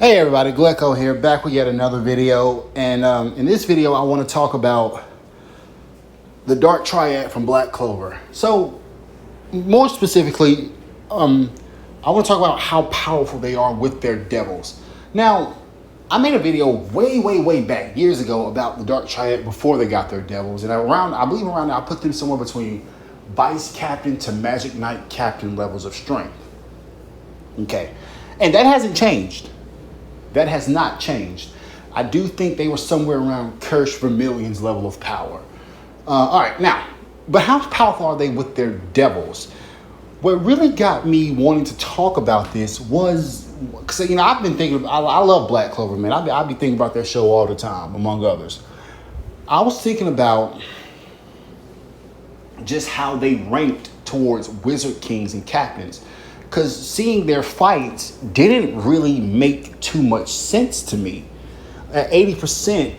Hey everybody, Glecko here, back with yet another video. And in this video, I want to talk about the Dark Triad from Black Clover. So, more specifically, I want to talk about how powerful they are with their devils. Now, I made a video way back, years ago, about the Dark Triad before they got their devils. And I believe around now, I put them somewhere between Vice Captain to Magic Knight Captain levels of strength. Okay, and that hasn't changed. That has not changed. I do think they were somewhere around Kirsch Vermilion's level of power. All right, now, but how powerful are they with their devils? What really got me wanting to talk about this was, because, I've been thinking, I love Black Clover, man. I'd be thinking about their show all the time, among others. I was thinking about just how they ranked towards Wizard Kings and Captains. Because seeing their fights didn't really make too much sense to me. At 80%,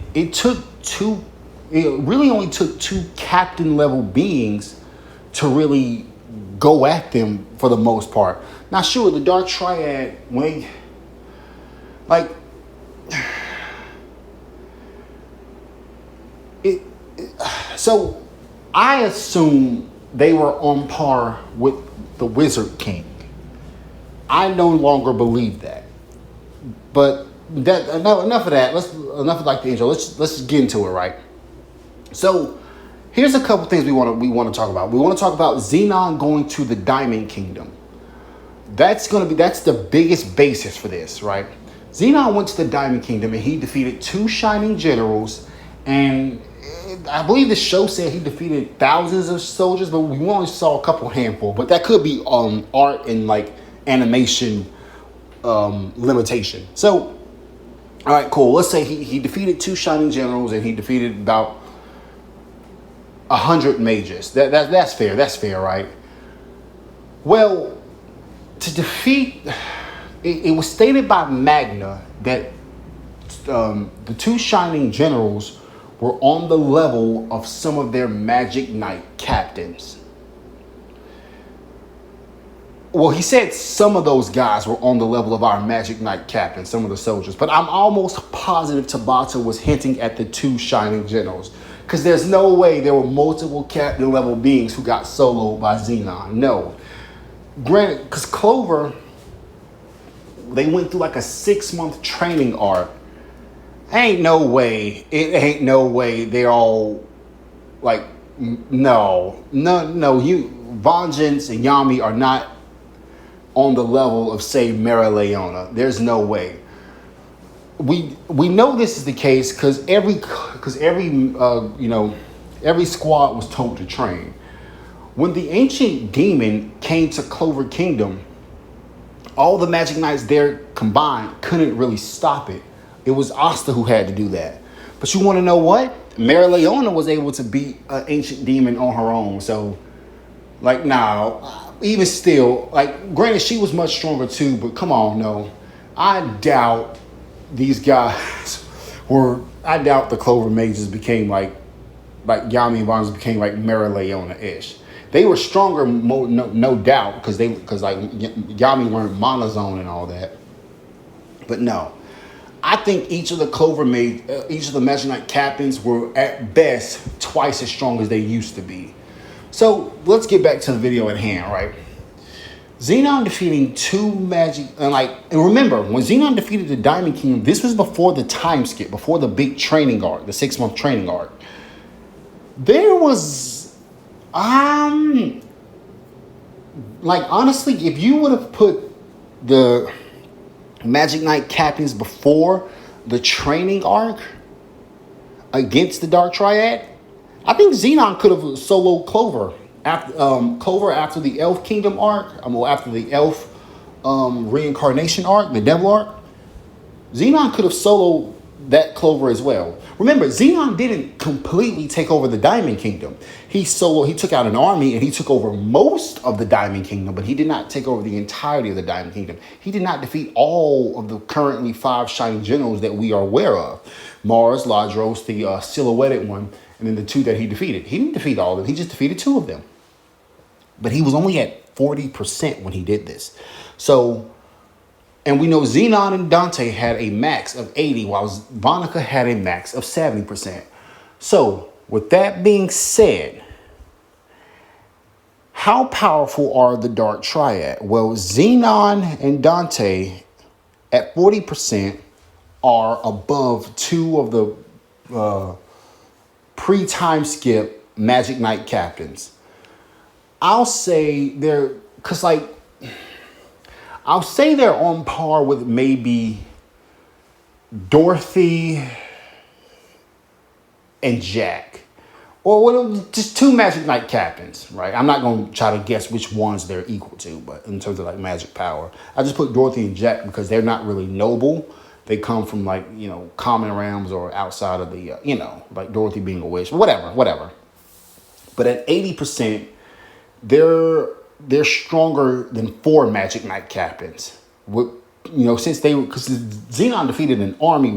it really only took two captain level beings to really go at them for the most part. Now, sure, the Dark Triad, so I assume they were on par with the Wizard King. I no longer believe that. But enough of that. Enough of like the intro. Let's get into it, right? So here's a couple things we want to talk about. We want to talk about Zenon going to the Diamond Kingdom. That's the biggest basis for this, right? Zenon went to the Diamond Kingdom and he defeated two shining generals, and I believe the show said he defeated thousands of soldiers, but we only saw a couple handful. But that could be art and animation limitation. So, all right, cool. Let's say he defeated two shining generals and he defeated about 100 mages. That's fair. That's fair, right? Well, to defeat, it was stated by Magna that the two shining generals were on the level of some of their Magic Knight captains. Well, he said some of those guys were on the level of our Magic Knight captain, some of the soldiers. But I'm almost positive Tabata was hinting at the two shining generals. Because there's no way there were multiple captain level beings who got soloed by Zenon. No. Granted, because Clover, they went through like a 6-month training arc. Ain't no way they're all no. Vengeance and Yami are not on the level of, say, Mara Leona. There's no way. We know this is the case because every squad was told to train. When the ancient demon came to Clover Kingdom, all the Magic Knights there combined couldn't really stop it. It was Asta who had to do that. But you want to know what? Mara Leona was able to beat an ancient demon on her own. So, even still, granted, she was much stronger too, but come on, no. I doubt these guys I doubt the Clover mages became like Yami and Vons became like Mara Leona-ish. They were stronger, no doubt, because Yami learned monozone and all that. But no. I think each of the each of the Magic Knight captains were at best twice as strong as they used to be. So let's get back to the video at hand, right? Zenon defeating two magic, and remember, when Zenon defeated the Diamond Kingdom, this was before the time skip, before the big training arc, the 6-month training arc. There was, honestly, if you would have put the Magic Knight captains before the training arc against the Dark Triad, I think Zenon could have soloed Clover after the Elf Kingdom arc. After the Elf reincarnation arc, the Devil arc. Zenon could have soloed that Clover as well. Remember, Zenon didn't completely take over the Diamond Kingdom. He took out an army and he took over most of the Diamond Kingdom, but he did not take over the entirety of the Diamond Kingdom. He did not defeat all of the currently 5 shining generals that we are aware of. Mars, Ladros, the silhouetted one, and then the 2 that he defeated. He didn't defeat all of them. He just defeated 2 of them. But he was only at 40% when he did this. So And we know Zenon and Dante had a max of 80, while Vanica had a max of 70%. So, with that being said, how powerful are the Dark Triad? Well, Zenon and Dante at 40% are above two of the pre-time skip Magic Knight captains. I'll say they're on par with maybe Dorothy and Jack. Or just two Magic Knight captains, right? I'm not going to try to guess which ones they're equal to, but in terms of like magic power, I just put Dorothy and Jack because they're not really noble. They come from like, common realms or outside of the, like Dorothy being a witch, whatever. But at 80%, they're stronger than four Magic Knight captains. Because Zenon defeated an army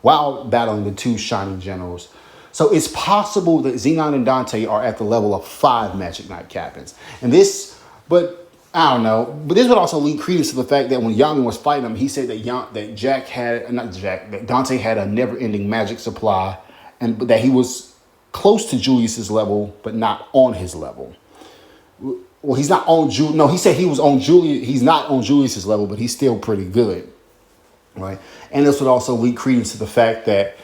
while battling the two Shining Generals. So it's possible that Zenon and Dante are at the level of 5 Magic Knight captains. But I don't know. But this would also lead credence to the fact that when Yami was fighting him, he said that that Dante had a never-ending magic supply, but that he was close to Julius's level, but not on his level. Well, he's not on Julius. No, he said he was on Julius. He's not on Julius's level, but he's still pretty good, right? And this would also lead credence to the fact that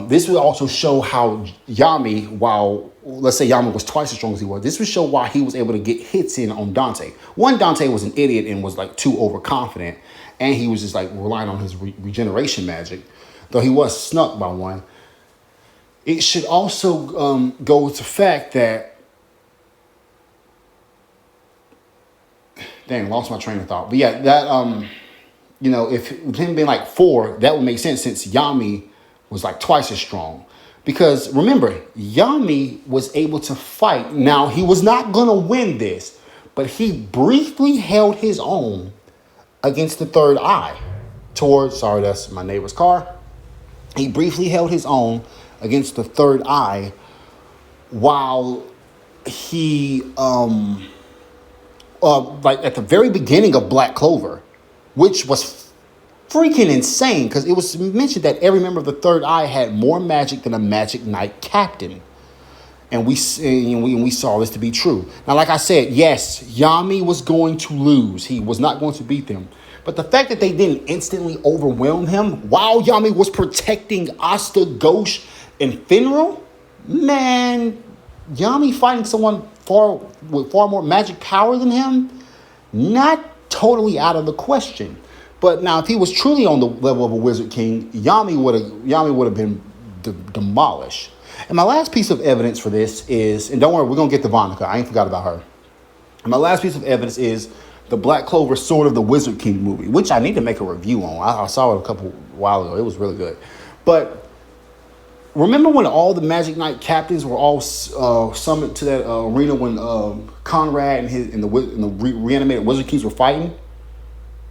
this would also show how Yami, while let's say Yami was twice as strong as he was, this would show why he was able to get hits in on Dante. One, Dante was an idiot and was like too overconfident, and he was just like relying on his regeneration magic, though he was snuck by one. It should also go with the fact that, dang, lost my train of thought. But yeah, that if him being like 4, that would make sense since Yami was like twice as strong. Because remember, Yami was able to fight. Now, he was not going to win this, but he briefly held his own against the Third Eye. Sorry, that's my neighbor's car. He briefly held his own against the Third Eye while he, like at the very beginning of Black Clover, which was freaking insane because it was mentioned that every member of the Third Eye had more magic than a Magic Knight captain. And we saw this to be true. Now, like I said, yes, Yami was going to lose. He was not going to beat them. But the fact that they didn't instantly overwhelm him while Yami was protecting Asta, Ghosh, and Finral, man, Yami fighting someone with far more magic power than him, not totally out of the question. But now, if he was truly on the level of a Wizard King, Yami would have been demolished. And my last piece of evidence for this is, and don't worry, we're going to get to Vanica. I ain't forgot about her. And my last piece of evidence is the Black Clover Sword of the Wizard King movie, which I need to make a review on. I saw it a while ago. It was really good. But remember when all the Magic Knight captains were all summoned to that arena when Conrad and the reanimated Wizard Kings were fighting?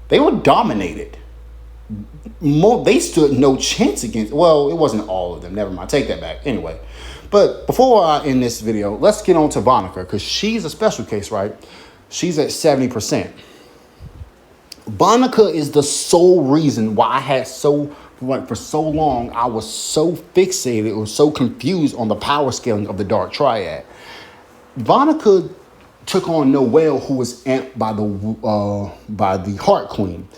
They were dominated. They stood no chance against. Well, it wasn't all of them. Never mind. Take that back. Anyway, but before I end this video, let's get on to Vanica because she's a special case, right? She's at 70%. Vanica is the sole reason why I had for so long I was so fixated or so confused on the power scaling of the Dark Triad. Vanica took on Noelle, who was amped by the Heart Queen.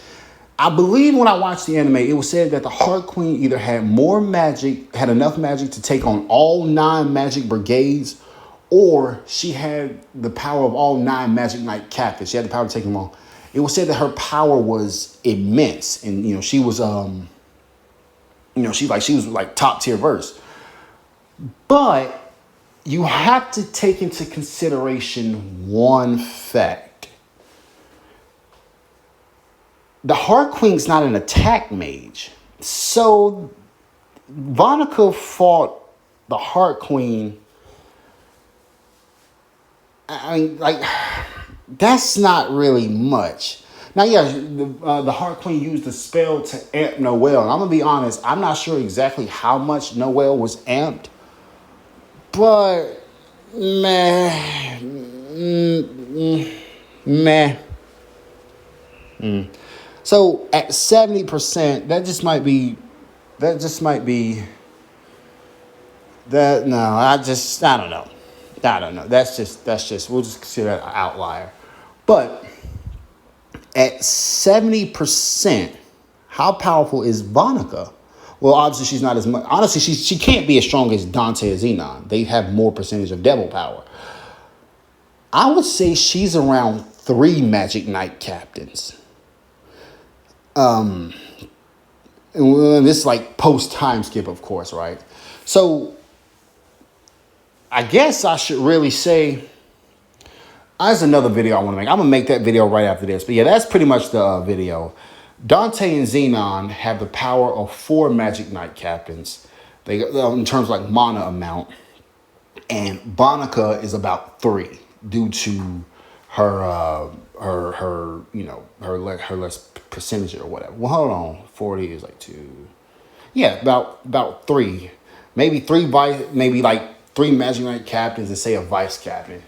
I believe when I watched the anime, it was said that the Heart Queen either had enough magic to take on all 9 magic brigades, or she had the power of all 9 Magic Knight captains. She had the power to take them all. It was said that her power was immense, and she was she was like top tier verse. But you have to take into consideration one fact. The Heart Queen's not an attack mage. So Vanica fought the Heart Queen. I mean, like, that's not really much. Now, yeah, the Heart Queen used the spell to amp Noelle. And I'm going to be honest, I'm not sure exactly how much Noelle was amped. But, meh. So at 70%, that just might be that. No, I don't know. I don't know. That's just, we'll just consider that an outlier. But at 70%, how powerful is Vanica? Well, obviously she's not as much. Honestly, she can't be as strong as Dante or Zenon. They have more percentage of devil power. I would say she's around 3 Magic Knight captains. And this is like post time skip, of course, right? So I guess I should really say, there's another video I want to make. I'm going to make that video right after this. But yeah, that's pretty much the video. Dante and Zenon have the power of 4 Magic Knight captains. They in terms of like mana amount. And Vanica is about 3 due to her her less percentage or whatever. Well, hold on. 40 is like 2. Yeah, about 3. Maybe 3 maybe like 3 Magic Knight captains and say a vice captain.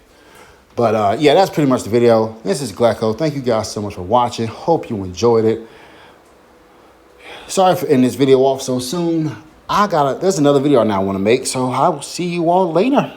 But yeah, that's pretty much the video. This is Glecko. Thank you guys so much for watching. Hope you enjoyed it. Sorry for ending this video off so soon. There's another video I now want to make, so I will see you all later.